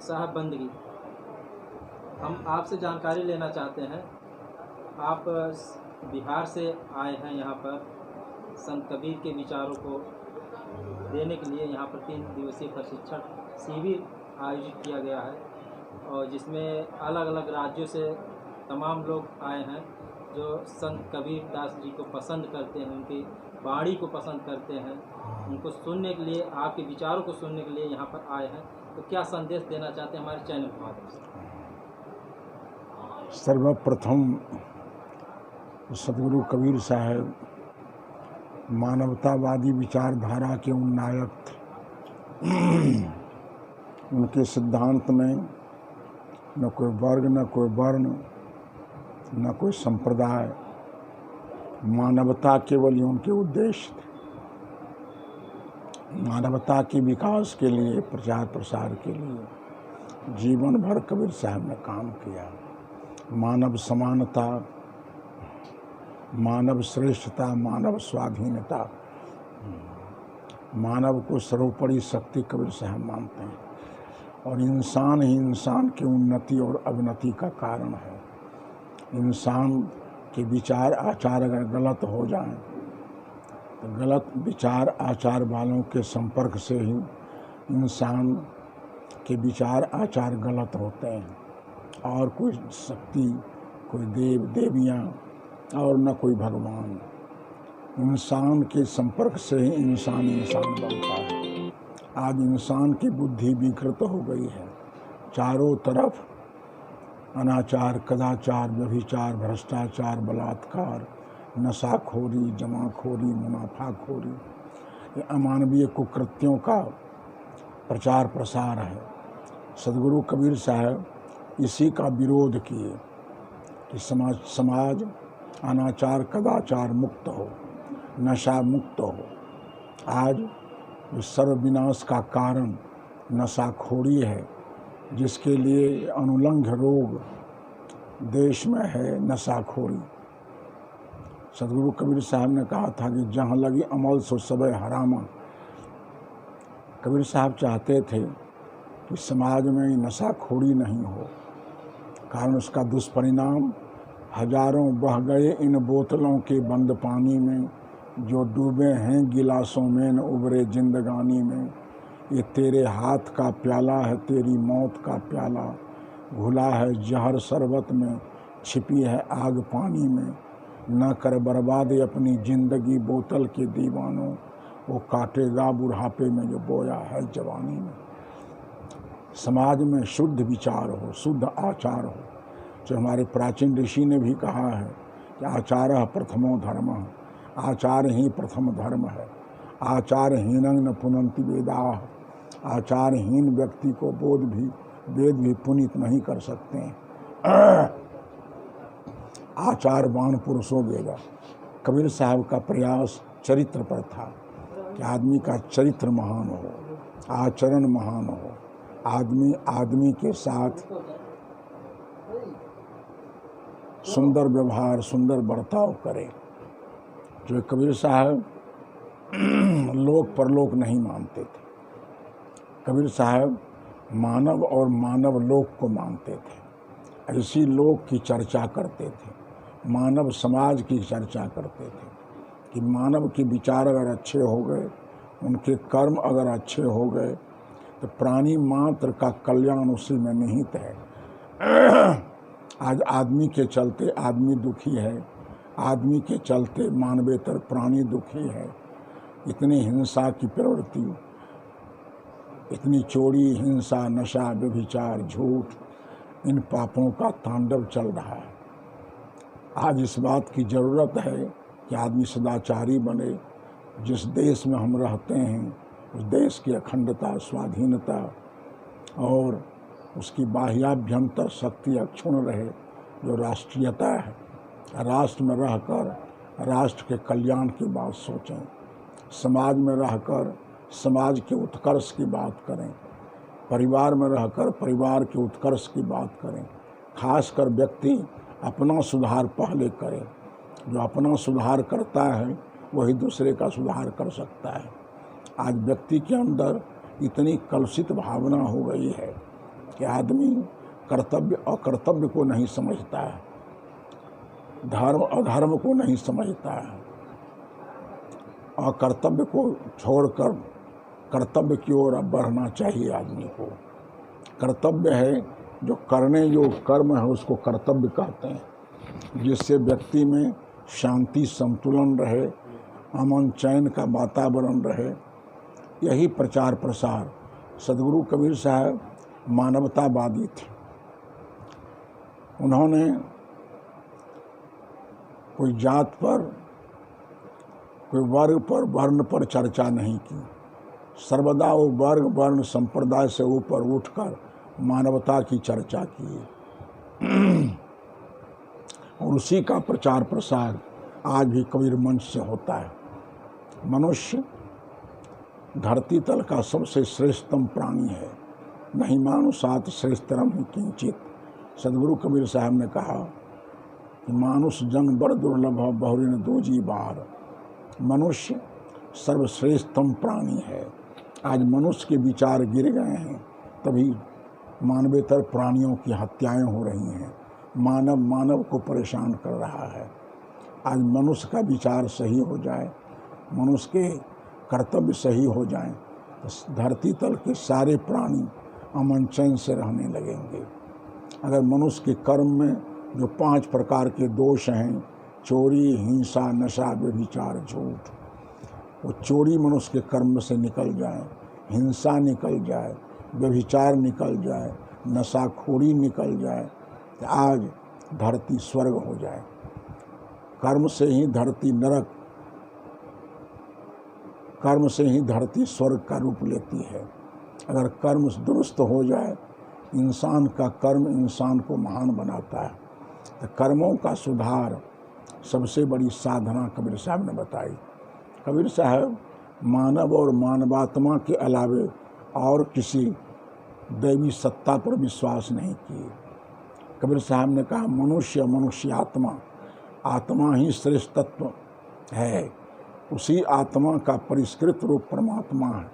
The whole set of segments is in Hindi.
साहब बंदगी, हम आपसे जानकारी लेना चाहते हैं। आप बिहार से आए हैं यहाँ पर संत कबीर के विचारों को देने के लिए। यहाँ पर 3 दिवसीय प्रशिक्षण शिविर आयोजित किया गया है और जिसमें अलग अलग राज्यों से तमाम लोग आए हैं जो संत कबीर दास जी को पसंद करते हैं, उनकी वाणी को पसंद करते हैं, उनको सुनने के लिए, आपके विचारों को सुनने के लिए यहाँ पर आए हैं। तो क्या संदेश देना चाहते हैं हमारे चैनल के माध्यम से? सर्वप्रथम सदगुरु कबीर साहब मानवतावादी विचारधारा के उन नायक थे। उनके सिद्धांत में न कोई वर्ग, न कोई वर्ण, न कोई संप्रदाय, मानवता केवल ही उनके उद्देश्य थे। मानवता के विकास के लिए, प्रचार प्रसार के लिए जीवन भर कबीर साहब ने काम किया। मानव समानता, मानव श्रेष्ठता, मानव स्वाधीनता, मानव को सर्वोपरि शक्ति कबीर साहब मानते हैं और इंसान ही इंसान की उन्नति और अवनति का कारण है। इंसान के विचार आचार अगर गलत हो जाएं तो गलत विचार आचार वालों के संपर्क से ही इंसान के विचार आचार गलत होते हैं और कोई शक्ति, कोई देव देवियाँ और न कोई भगवान। इंसान के संपर्क से ही इंसान इंसान बनता है। आज इंसान की बुद्धि विकृत हो गई है। चारों तरफ अनाचार, कदाचार, व्यभिचार, भ्रष्टाचार, बलात्कार, नशाखोरी, जमाखोरी, मुनाफाखोरी, ये अमानवीय कुकृत्यों का प्रचार प्रसार है। सदगुरु कबीर साहब इसी का विरोध किए कि समाज अनाचार, कदाचार मुक्त हो, नशा मुक्त हो। आज सर्वविनाश का कारण नशाखोरी है, जिसके लिए अनुलंघ रोग देश में है, नशाखोरी। सदगुरु कबीर साहब ने कहा था कि जहाँ लगी अमल सो सबे हरामा। कबीर साहब चाहते थे कि समाज में नशाखोरी नहीं हो, कारण उसका दुष्परिणाम हजारों बह गए इन बोतलों के बंद पानी में, जो डूबे हैं गिलासों में न उबरे जिंदगानी में। ये तेरे हाथ का प्याला है, तेरी मौत का प्याला, घुला है जहर शरबत में, छिपी है आग पानी में। न कर बर्बाद अपनी जिंदगी बोतल के दीवानों, वो काटेगा बुढ़ापे में जो बोया है जवानी में। समाज में शुद्ध विचार हो, शुद्ध आचार हो। जो हमारे प्राचीन ऋषि ने भी कहा है कि आचारः प्रथमो धर्मः, आचार ही प्रथम धर्म है। आचारहीनं न पुनन्ति वेदाः, आचारहीन व्यक्ति को वेद भी पुनीत नहीं कर सकते हैं। आचारवान पुरुषों वेदा। कबीर साहब का प्रयास चरित्र पर था कि आदमी का चरित्र महान हो, आचरण महान हो, आदमी के साथ सुंदर व्यवहार, सुंदर बर्ताव करे। जो कबीर साहब लोक परलोक नहीं मानते थे। कबीर साहब मानव और मानव लोक को मानते थे। ऐसी लोक की चर्चा करते थे, मानव समाज की चर्चा करते थे कि मानव के विचार अगर अच्छे हो गए, उनके कर्म अगर अच्छे हो गए तो प्राणी मात्र का कल्याण उसी में निहित है। आज आदमी के चलते आदमी दुखी है, आदमी के चलते मानवेतर प्राणी दुखी है। इतनी हिंसा की प्रवृत्ति, इतनी चोरी, हिंसा, नशा, व्यभिचार, झूठ, इन पापों का तांडव चल रहा है। आज इस बात की ज़रूरत है कि आदमी सदाचारी बने। जिस देश में हम रहते हैं उस देश की अखंडता, स्वाधीनता और उसकी बाह्याभ्यंतर शक्ति अक्षुण्ण रहे, जो राष्ट्रीयता है। राष्ट्र में रहकर राष्ट्र के कल्याण की बात सोचें, समाज में रहकर समाज के उत्कर्ष की बात करें, परिवार में रहकर परिवार के उत्कर्ष की बात करें। खासकर व्यक्ति अपना सुधार पहले करे। जो अपना सुधार करता है वही दूसरे का सुधार कर सकता है। आज व्यक्ति के अंदर इतनी कलुषित भावना हो गई है कि आदमी कर्तव्य अकर्तव्य को नहीं समझता है, धर्म अधर्म को नहीं समझता है, अकर्तव्य को छोड़कर कर्तव्य की ओर अब बढ़ना चाहिए आदमी को। कर्तव्य है जो करने योग्य कर्म है उसको कर्तव्य कहते हैं, जिससे व्यक्ति में शांति संतुलन रहे, अमन चैन का वातावरण रहे। यही प्रचार प्रसार। सदगुरु कबीर साहब मानवतावादी थे। उन्होंने कोई जात पर, कोई वर्ग पर, वर्ण पर चर्चा नहीं की। सर्वदा वो वर्ग वर्ण संप्रदाय से ऊपर उठकर मानवता की चर्चा की और उसी का प्रचार प्रसार आज भी कबीर मंच से होता है। मनुष्य धरती तल का सबसे श्रेष्ठतम प्राणी है, नहीं मानुषात श्रेष्ठतरम ही किंचित। सदगुरु कबीर साहब ने कहा कि मानुष जन्म बड़ दुर्लभ बहुरिन दूजी बार। मनुष्य सर्वश्रेष्ठतम प्राणी है। आज मनुष्य के विचार गिर गए हैं, तभी मानवेतर प्राणियों की हत्याएं हो रही हैं। मानव मानव को परेशान कर रहा है। आज मनुष्य का विचार सही हो जाए, मनुष्य के कर्तव्य सही हो जाएं, तो धरती तल के सारे प्राणी अमन चैन से रहने लगेंगे। अगर मनुष्य के कर्म में जो 5 प्रकार के दोष हैं, चोरी, हिंसा, नशा, व्यभिचार, झूठ, वो चोरी मनुष्य के कर्म से निकल जाए, हिंसा निकल जाए, व्यभिचार निकल जाए, नशाखोरी निकल जाए, तो आज धरती स्वर्ग हो जाए। कर्म से ही धरती नरक, कर्म से ही धरती स्वर्ग का रूप लेती है। अगर कर्म दुरुस्त हो जाए, इंसान का कर्म इंसान को महान बनाता है। तो कर्मों का सुधार सबसे बड़ी साधना कबीर साहब ने बताई। कबीर साहब मानव और मानवात्मा के अलावे और किसी दैवी सत्ता पर विश्वास नहीं किए। कबीर साहब ने कहा मनुष्य मनुष्यात्मा, आत्मा ही श्रेष्ठ तत्व है। उसी आत्मा का परिष्कृत रूप परमात्मा है।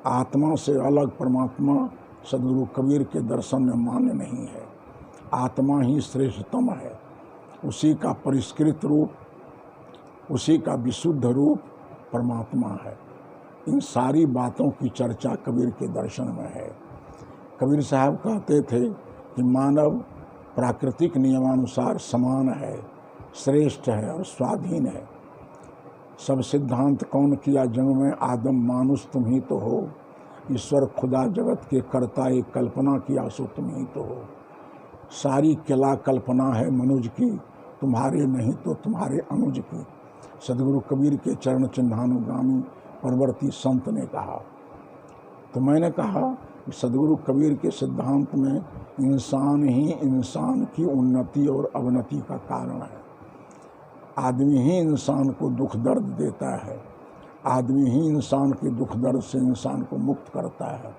आत्मा से अलग परमात्मा सदगुरु कबीर के दर्शन में मान्य नहीं है। आत्मा ही श्रेष्ठतम है। उसी का परिष्कृत रूप, उसी का विशुद्ध रूप परमात्मा है। इन सारी बातों की चर्चा कबीर के दर्शन में है। कबीर साहब कहते थे कि मानव प्राकृतिक नियमानुसार समान है, श्रेष्ठ है और स्वाधीन है। सब सिद्धांत कौन किया जंग में, आदम मानुष तुम ही तो हो। ईश्वर खुदा जगत के कर्ता, एक कल्पना किया सो तुम ही तो हो। सारी कला कल्पना है मनुज की, तुम्हारे नहीं तो तुम्हारे अनुज की। सदगुरु कबीर के चरण चिन्हानुगामी परवर्ती संत ने कहा। तो मैंने कहा कि सदगुरु कबीर के सिद्धांत में इंसान ही इंसान की उन्नति और अवनति का कारण है। आदमी ही इंसान को दुख दर्द देता है। आदमी ही इंसान के दुख दर्द से इंसान को मुक्त करता है।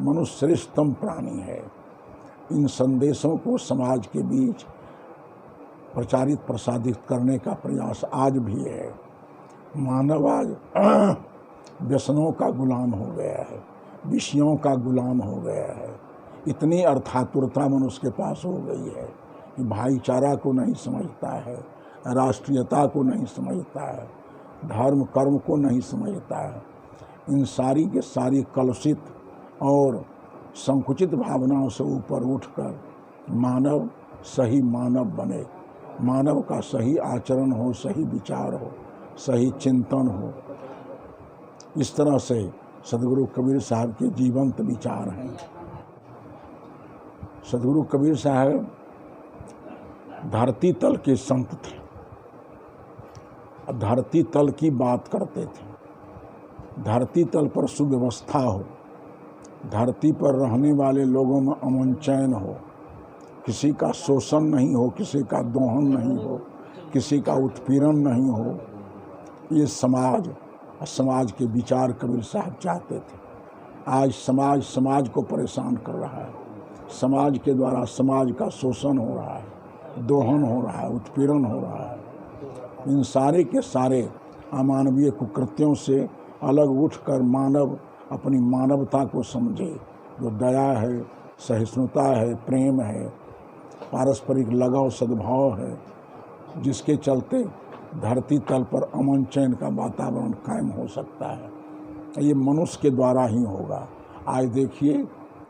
मनुष्य श्रेष्ठतम प्राणी है। इन संदेशों को समाज के बीच प्रचारित प्रसादित करने का प्रयास आज भी है। मानव आज व्यसनों का गुलाम हो गया है, विषयों का गुलाम हो गया है। इतनी अर्थातुरता मनुष्य के पास हो गई है कि भाईचारा को नहीं समझता है, राष्ट्रीयता को नहीं समझता है, धर्म कर्म को नहीं समझता है। इन सारी के सारी कलुषित और संकुचित भावनाओं से ऊपर उठकर मानव सही मानव बने। मानव का सही आचरण हो, सही विचार हो, सही चिंतन हो। इस तरह से सदगुरु कबीर साहब के जीवंत विचार हैं। सदगुरु कबीर साहब धरती तल के संत थे। धरती तल की बात करते थे। धरती तल पर सुव्यवस्था हो, धरती पर रहने वाले लोगों में अमन चैन हो, किसी का शोषण नहीं हो, किसी का दोहन नहीं हो, किसी का उत्पीड़न नहीं हो। ये समाज के विचार कबीर साहब चाहते थे। आज समाज को परेशान कर रहा है। समाज के द्वारा समाज का शोषण हो रहा है, दोहन हो रहा है, उत्पीड़न हो रहा है। इन सारे के सारे अमानवीय कुकृत्यों से अलग उठकर मानव अपनी मानवता को समझे, जो दया है, सहिष्णुता है, प्रेम है, पारस्परिक लगाव सद्भाव है, जिसके चलते धरती तल पर अमन चैन का वातावरण कायम हो सकता है। ये मनुष्य के द्वारा ही होगा। आज देखिए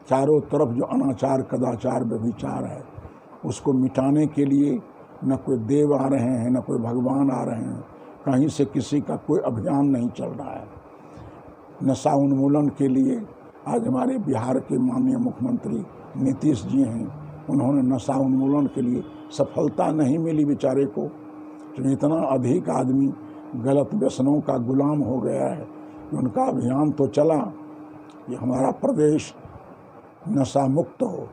चारों तरफ जो अनाचार, कदाचार, व्यभिचार है, उसको मिटाने के लिए न कोई देव आ रहे हैं, न कोई भगवान आ रहे हैं, कहीं से किसी का कोई अभियान नहीं चल रहा है। नशा उन्मूलन के लिए आज हमारे बिहार के माननीय मुख्यमंत्री नीतीश जी हैं, उन्होंने नशा उन्मूलन के लिए सफलता नहीं मिली बेचारे को। तो इतना अधिक आदमी गलत व्यसनों का गुलाम हो गया है कि उनका अभियान तो चला कि हमारा प्रदेश नशा मुक्त हो,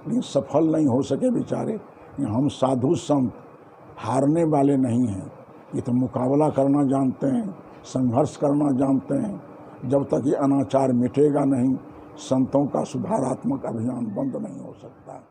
लेकिन सफल नहीं हो सके बेचारे। हम साधु संत हारने वाले नहीं हैं, ये तो मुकाबला करना जानते हैं, संघर्ष करना जानते हैं। जब तक ये अनाचार मिटेगा नहीं, संतों का सुधारात्मक अभियान बंद नहीं हो सकता।